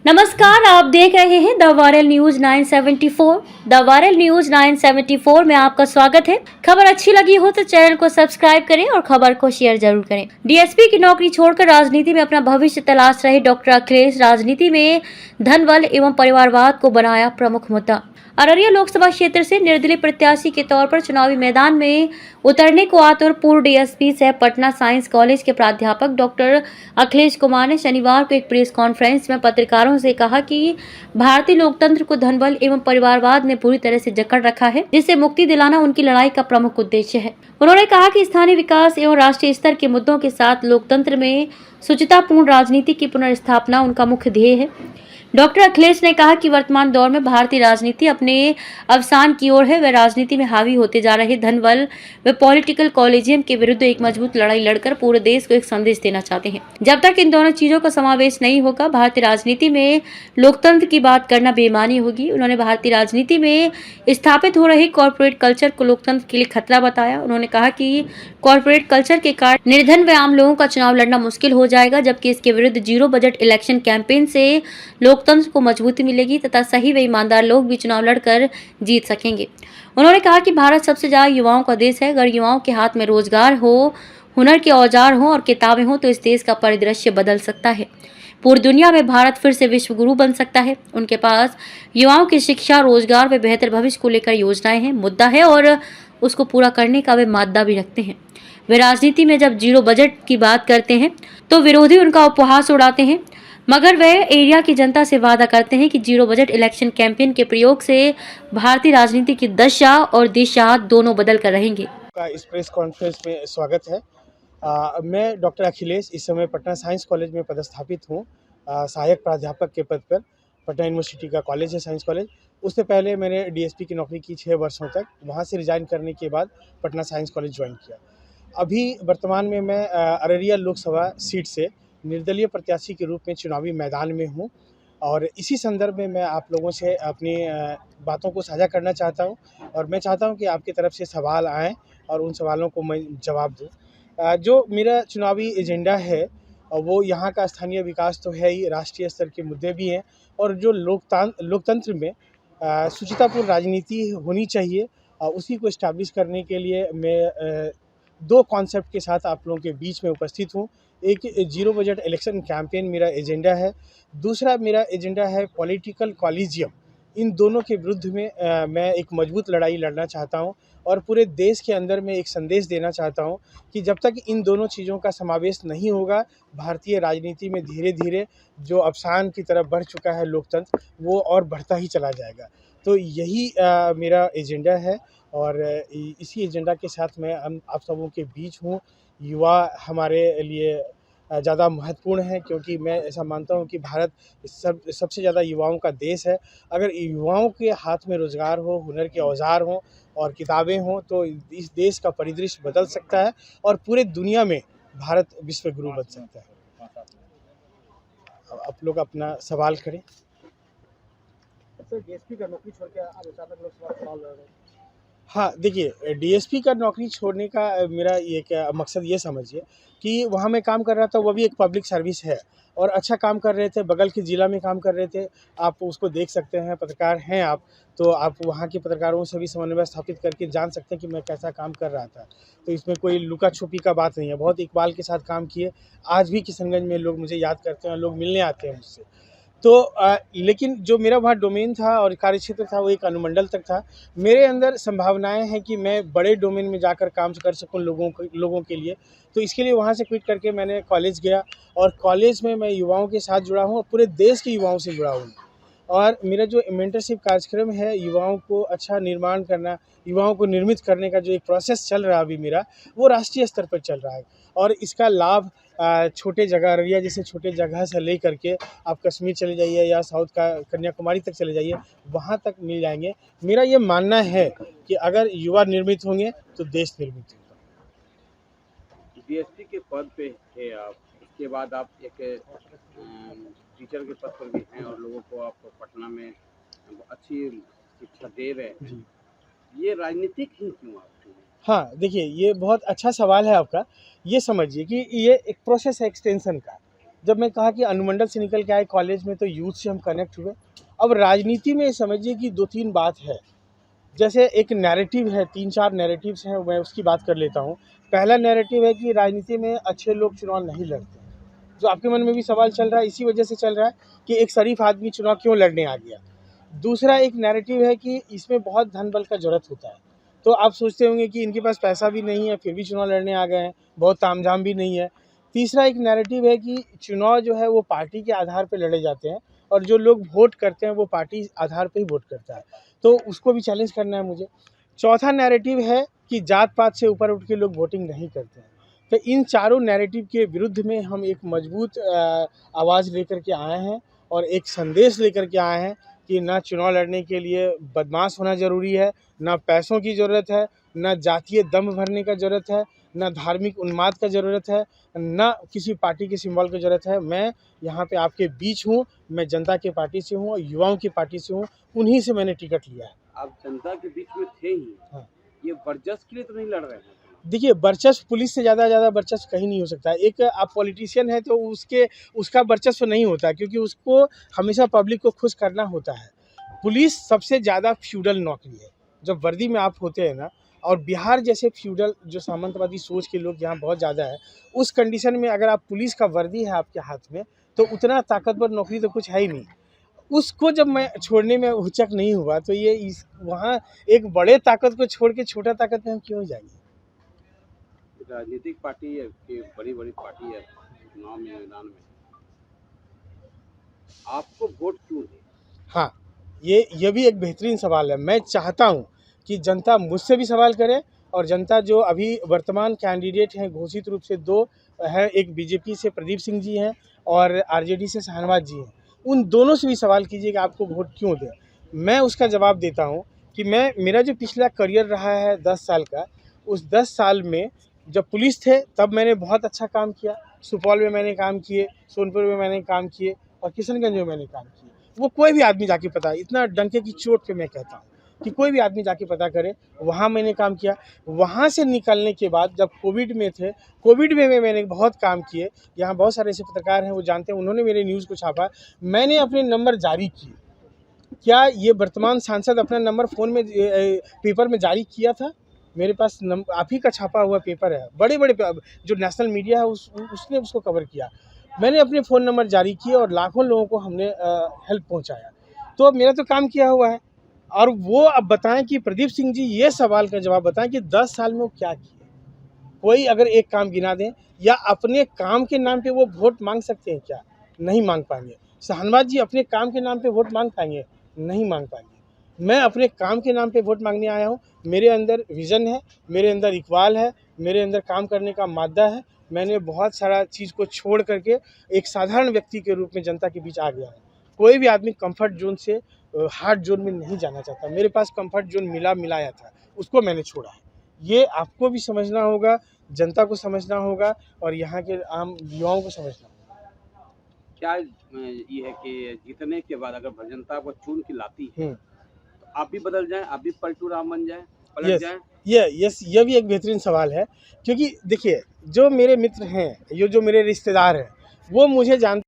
नमस्कार, आप देख रहे हैं the viral news 974। The viral news 974 में आपका स्वागत है। खबर अच्छी लगी हो तो चैनल को सब्सक्राइब करें और खबर को शेयर जरूर करें। डीएसपी की नौकरी छोड़कर राजनीति में अपना भविष्य तलाश रहे डॉक्टर अखिलेश राजनीति में धन बल एवं परिवारवाद को बनाया प्रमुख मुद्दा। अररिया लोकसभा क्षेत्र से निर्दलीय प्रत्याशी के तौर पर चुनावी मैदान में उतरने को आतुर पूर्व डीएसपी सह पटना साइंस कॉलेज के प्राध्यापक डॉक्टर अखिलेश कुमार ने शनिवार को एक प्रेस कॉन्फ्रेंस में पत्रकारों से कहा कि भारतीय लोकतंत्र को धनबल एवं परिवारवाद ने पूरी तरह से जकड़ रखा है, जिससे मुक्ति दिलाना उनकी लड़ाई का प्रमुख उद्देश्य है। उन्होंने कहा कि स्थानीय विकास एवं राष्ट्रीय स्तर के मुद्दों के साथ लोकतंत्र में शुचितापूर्ण राजनीति की पुनर्स्थापना उनका मुख्य ध्येय है। डॉक्टर अखिलेश ने कहा कि वर्तमान दौर में भारतीय राजनीति अपने अवसान की ओर है। वे राजनीति में हावी होते जा रहे धनबल व पॉलिटिकल कॉलेजियम के विरुद्ध एक मजबूत लड़ाई लड़कर पूरे देश को एक संदेश देना चाहते हैं। जब तक इन दोनों चीजों का समावेश नहीं होगा, भारतीय राजनीति में लोकतंत्र की बात करना बेईमानी होगी। उन्होंने भारतीय राजनीति में स्थापित हो रही कॉर्पोरेट कल्चर को लोकतंत्र के लिए खतरा बताया। उन्होंने कहा कि कॉर्पोरेट कल्चर के कारण निर्धन व आम लोगों का चुनाव लड़ना मुश्किल हो जाएगा, जबकि इसके विरुद्ध जीरो बजट इलेक्शन कैंपेन से लोकतंत्र को मजबूती मिलेगी तथा सही व ईमानदार लोग भी चुनाव लड़कर जीत सकेंगे। उन्होंने कहा कि भारत सबसे ज्यादा युवाओं का देश है। अगर युवाओं के हाथ में रोजगार हो, हुनर के औजार हो और किताबें हो तो इस देश का परिदृश्य बदल सकता है। पूरी दुनिया में भारत फिर से विश्व गुरु बन सकता है। उनके पास युवाओं की शिक्षा, रोजगार व बेहतर भविष्य को लेकर योजनाएं हैं, मुद्दा है और उसको पूरा करने का वे मादा भी रखते हैं। वे राजनीति में जब जीरो बजट की बात करते हैं तो विरोधी उनका उपहास उड़ाते हैं, मगर वे एरिया की जनता से वादा करते हैं कि जीरो बजट इलेक्शन कैंपेन के प्रयोग से भारतीय राजनीति की दशा और दिशा दोनों बदल कर रहेंगे। इस प्रेस कॉन्फ्रेंस में स्वागत है। मैं डॉक्टर अखिलेश इस समय पटना साइंस कॉलेज में पदस्थापित हूँ, सहायक प्राध्यापक के पद पर। पटना यूनिवर्सिटी का कॉलेज है, साइंस कॉलेज। उससे पहले मैंने डीएसपी की नौकरी की 6 वर्षों तक। वहाँ से रिजाइन करने के बाद पटना साइंस कॉलेज ज्वाइन किया। अभी वर्तमान में मैं अररिया लोकसभा सीट से निर्दलीय प्रत्याशी के रूप में चुनावी मैदान में हूँ और इसी संदर्भ में मैं आप लोगों से अपनी बातों को साझा करना चाहता हूँ और मैं चाहता हूँ कि आपकी तरफ से सवाल आएँ और उन सवालों को मैं जवाब दूँ। जो मेरा चुनावी एजेंडा है वो यहाँ का स्थानीय विकास तो है ही, राष्ट्रीय स्तर के मुद्दे भी हैं और जो लोकतंत्र में शुचितापूर्ण राजनीति होनी चाहिए, उसी को इस्टेब्लिश करने के लिए मैं 2 कॉन्सेप्ट के साथ आप लोगों के बीच में उपस्थित हूँ। एक जीरो बजट इलेक्शन कैंपेन मेरा एजेंडा है, दूसरा मेरा एजेंडा है पॉलिटिकल कॉलिजियम। इन दोनों के विरुद्ध में मैं एक मजबूत लड़ाई लड़ना चाहता हूँ और पूरे देश के अंदर मैं एक संदेश देना चाहता हूँ कि जब तक इन दोनों चीज़ों का समावेश नहीं होगा, भारतीय राजनीति में धीरे धीरे जो अवसान की तरफ बढ़ चुका है लोकतंत्र, वो और बढ़ता ही चला जाएगा। तो यही मेरा एजेंडा है और इसी एजेंडा के साथ मैं आप सबों के बीच हूँ। युवा हमारे लिए ज़्यादा महत्वपूर्ण है क्योंकि मैं ऐसा मानता हूँ कि भारत सबसे ज़्यादा युवाओं का देश है। अगर युवाओं के हाथ में रोज़गार हो, हुनर के औजार हों और किताबें हों तो इस देश का परिदृश्य बदल सकता है और पूरे दुनिया में भारत विश्व गुरु बन सकता है। अब आप लोग अपना सवाल करें। सर, डीएसपी का नौकरी छोड़ के आप अचानक लोकसभा चुनाव लड़ रहे हैं। हाँ, देखिए डीएसपी का नौकरी छोड़ने का मेरा एक मकसद ये समझिए कि वहाँ मैं काम कर रहा था, वो भी एक पब्लिक सर्विस है और अच्छा काम कर रहे थे, बगल के ज़िला में काम कर रहे थे। आप उसको देख सकते हैं, पत्रकार हैं आप, तो आप वहाँ के पत्रकारों से भी समन्वय स्थापित करके जान सकते हैं कि मैं कैसा काम कर रहा था। तो इसमें कोई लुका-छुपी का बात नहीं है, बहुत इकबाल के साथ काम किए। आज भी किशनगंज में लोग मुझे याद करते हैं, लोग मिलने आते हैं मुझसे। तो लेकिन जो मेरा वहाँ डोमेन था और कार्यक्षेत्र था वो एक अनुमंडल तक था। मेरे अंदर संभावनाएं हैं कि मैं बड़े डोमेन में जाकर काम कर सकूं लोगों के लिए। तो इसके लिए वहाँ से क्विट करके मैंने कॉलेज गया और कॉलेज में मैं युवाओं के साथ जुड़ा हूँ और पूरे देश के युवाओं से जुड़ा हूँ। और मेरा जो मेंटरशिप कार्यक्रम है, युवाओं को अच्छा निर्माण करना, युवाओं को निर्मित करने का जो एक प्रोसेस चल रहा है अभी मेरा, वो राष्ट्रीय स्तर पर चल रहा है और इसका लाभ छोटे जगह अररिया जैसे छोटे जगह से ले करके आप कश्मीर चले जाइए या साउथ का कन्याकुमारी तक चले जाइए, वहाँ तक मिल जाएंगे। मेरा ये मानना है कि अगर युवा निर्मित होंगे तो देश निर्मित होगा। डीएसपी के पद पे थे आप, इसके बाद आप एक टीचर के पद पर भी हैं और लोगों को आप पटना में अच्छी शिक्षा दे रहे हैं। ये राजनीतिक ही क्यों आपके? हाँ, देखिए ये बहुत अच्छा सवाल है आपका। ये समझिए कि ये एक प्रोसेस है एक्सटेंशन का। जब मैं कहा कि अनुमंडल से निकल के आए कॉलेज में तो यूथ से हम कनेक्ट हुए। अब राजनीति में समझिए कि 2-3 बात है। जैसे एक नैरेटिव है, 3-4 नैरेटिव्स हैं, मैं उसकी बात कर लेता हूँ। पहला नैरेटिव है कि राजनीति में अच्छे लोग चुनाव नहीं लड़ते, जो आपके मन में भी सवाल चल रहा है, इसी वजह से चल रहा है कि एक शरीफ आदमी चुनाव क्यों लड़ने आ गया। दूसरा एक नैरेटिव है कि इसमें बहुत धन बल का ज़रूरत होता है, तो आप सोचते होंगे कि इनके पास पैसा भी नहीं है, फिर भी चुनाव लड़ने आ गए हैं, बहुत तामझाम भी नहीं है। तीसरा एक नैरेटिव है कि चुनाव जो है वो पार्टी के आधार पे लड़े जाते हैं और जो लोग वोट करते हैं वो पार्टी आधार पे ही वोट करता है, तो उसको भी चैलेंज करना है मुझे। चौथा नैरेटिव है कि जात-पात से ऊपर उठ के लोग वोटिंग नहीं करते हैं। तो इन चारों नैरेटिव के विरुद्ध में हम एक मजबूत आवाज़ लेकर के आए हैं और एक संदेश लेकर के आए हैं कि ना चुनाव लड़ने के लिए बदमाश होना ज़रूरी है, ना पैसों की ज़रूरत है, ना जातीय दम भरने का ज़रूरत है, ना धार्मिक उन्माद का ज़रूरत है, ना किसी पार्टी के सिंबल की ज़रूरत है। मैं यहाँ पे आपके बीच हूँ, मैं जनता की पार्टी से हूँ और युवाओं की पार्टी से हूँ, उन्हीं से मैंने टिकट लिया है। आप जनता के बीच में थे ही, हाँ। ये वर्चस्व के लिए तो नहीं लड़ रहे हैं। देखिए, वर्चस्व पुलिस से ज़्यादा वर्चस्व कहीं नहीं हो सकता है। एक आप पॉलिटिशियन है तो उसका वर्चस्व नहीं होता, क्योंकि उसको हमेशा पब्लिक को खुश करना होता है। पुलिस सबसे ज़्यादा फ्यूडल नौकरी है। जब वर्दी में आप होते हैं ना, और बिहार जैसे फ्यूडल जो सामंतवादी सोच के लोग यहाँ बहुत ज़्यादा है, उस कंडीशन में अगर आप पुलिस का वर्दी है आपके हाथ में, तो उतना ताकतवर नौकरी तो कुछ है ही नहीं। उसको जब मैं छोड़ने में हिचक नहीं हुआ, तो ये वहाँ एक बड़े ताकत को छोड़ के छोटा ताकत में हम क्यों जाएंगे। राजनीतिक पार्टी है कि बड़ी पार्टी है चुनाव में मैदान में, आपको वोट क्यों दे? हाँ, ये भी एक बेहतरीन सवाल है। मैं चाहता हूँ कि जनता मुझसे भी सवाल करे, और जनता जो अभी वर्तमान कैंडिडेट हैं घोषित रूप से 2 हैं, एक बीजेपी से प्रदीप सिंह जी हैं और आरजेडी से शाहनवाज जी हैं। उन दोनों से भी सवाल कीजिए कि आपको वोट क्यों दें। मैं उसका जवाब देता हूँ कि मेरा जो पिछला करियर रहा है 10 साल का, उस 10 साल में जब पुलिस थे तब मैंने बहुत अच्छा काम किया। सुपौल में मैंने काम किए, सोनपुर में मैंने काम किए और किशनगंज में मैंने काम किए। वो कोई भी आदमी जाके पता, इतना डंके की चोट पे मैं कहता हूँ कि कोई भी आदमी जाके पता करे, वहाँ मैंने काम किया। वहाँ से निकलने के बाद जब कोविड में थे, कोविड में मैंने बहुत काम किए। यहाँ बहुत सारे ऐसे पत्रकार हैं, वो जानते हैं, उन्होंने मेरे न्यूज़ को छापा। मैंने अपने नंबर जारी किए। क्या ये वर्तमान सांसद अपना नंबर फ़ोन में पेपर में जारी किया था? मेरे पास आप ही का छापा हुआ पेपर है। बड़े-बड़े जो नेशनल मीडिया है उसने उसको कवर किया। मैंने अपने फ़ोन नंबर जारी किए और लाखों लोगों को हमने हेल्प पहुँचाया। तो अब मेरा तो काम किया हुआ है, और वो अब बताएं कि प्रदीप सिंह जी ये सवाल का जवाब बताएं कि 10 साल में वो क्या किए। कोई अगर एक काम गिना दें, या अपने काम के नाम पे वो वोट मांग सकते हैं क्या? नहीं मांग पाएंगे। शाहनवाज जी अपने काम के नाम पे वोट मांग पाएंगे? नहीं मांग पाएंगे। मैं अपने काम के नाम पे वोट मांगने आया हूँ। मेरे अंदर विज़न है, मेरे अंदर इकबाल है, मेरे अंदर काम करने का मादा है। मैंने बहुत सारा चीज़ को छोड़ करके एक साधारण व्यक्ति के रूप में जनता के बीच आ गया हूँ। कोई भी आदमी कंफर्ट जोन से हार्ड जोन में नहीं जाना चाहता। मेरे पास कंफर्ट जोन मिलाया था, उसको मैंने छोड़ा है। ये आपको भी समझना होगा, जनता को समझना होगा और यहाँ के आम युवाओं को समझना होगा। क्या ये है कि जीतने के बाद अगर जनता को चुन के लाती है तो आप भी बदल जाएं, आप भी पलटू राम बन जाएं, पलट जाएं? ये भी एक बेहतरीन सवाल है, क्योंकि देखिए जो मेरे मित्र हैं, ये जो मेरे रिश्तेदार हैं, वो मुझे जानते